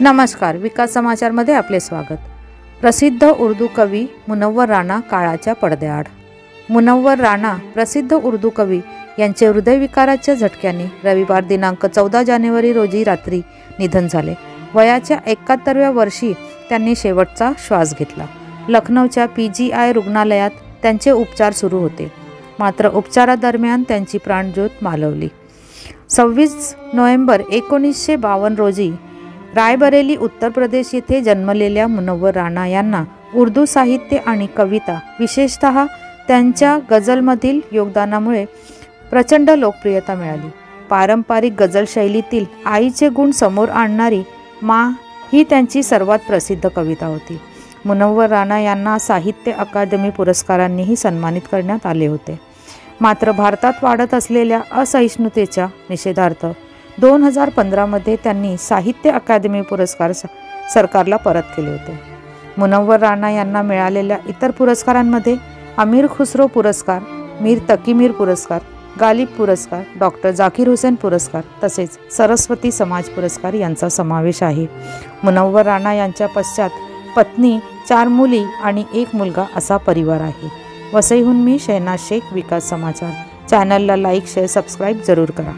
नमस्कार, विकास समाचारमध्ये आपले स्वागत। प्रसिद्ध उर्दू कवी मुनव्वर राणा काळाच्या पडद्याआड। मुनव्वर राणा प्रसिद्ध उर्दू कवी यांचे हृदयविकाराच्या झटक्याने रविवार दिनांक 14 जानेवारी रोजी रात्री निधन झाले। वयाच्या 71व्या वर्षी त्यांनी शेवटचा श्वास घेतला। लखनौच्या PGI रुग्णालयात त्यांचे उपचार सुरू होते, मात्र उपचारादरम्यान त्यांची प्राणज्योत मालवली। 26 नोव्हेंबर 1952 रोजी रायबरेली उत्तर प्रदेश येथे जन्मलेल्या मुनव्वर राणा यांना उर्दू साहित्य आणि कविता, विशेषतः त्यांच्या गझलमधील योगदानामुळे प्रचंड लोकप्रियता मिळाली। पारंपरिक गझल शैलीतील आईचे गुण समोर आणणारी माँ ही त्यांची सर्वात प्रसिद्ध कविता होती। मुनव्वर राणा यांना साहित्य अकादमी पुरस्कारांनीही सन्मानित करण्यात आले होते, मात्र भारतात वाढत असलेल्या असहिष्णुतेच्या निषेधार्थ 2015 मध्ये त्यांनी साहित्य अकादमी पुरस्कार सरकारला परत केले होते। मुनव्वर राणा यांना मिळालेल्या इतर पुरस्कारांमध्ये अमीर खुसरो पुरस्कार, मीर तकी मीर पुरस्कार, गालिब पुरस्कार, डॉक्टर जाकीर हुसेन पुरस्कार तसेच सरस्वती समाज पुरस्कार यांचा समावेश आहे। मुनव्वर राणा यांच्या पश्चात पत्नी, 4 मुली आणि 1 मुलगा असा परिवार आहे। वसईहून मी शहनाज शेख, विकास समाचार। चॅनलला लाईक, शेअर, सबस्क्राईब जरूर करा।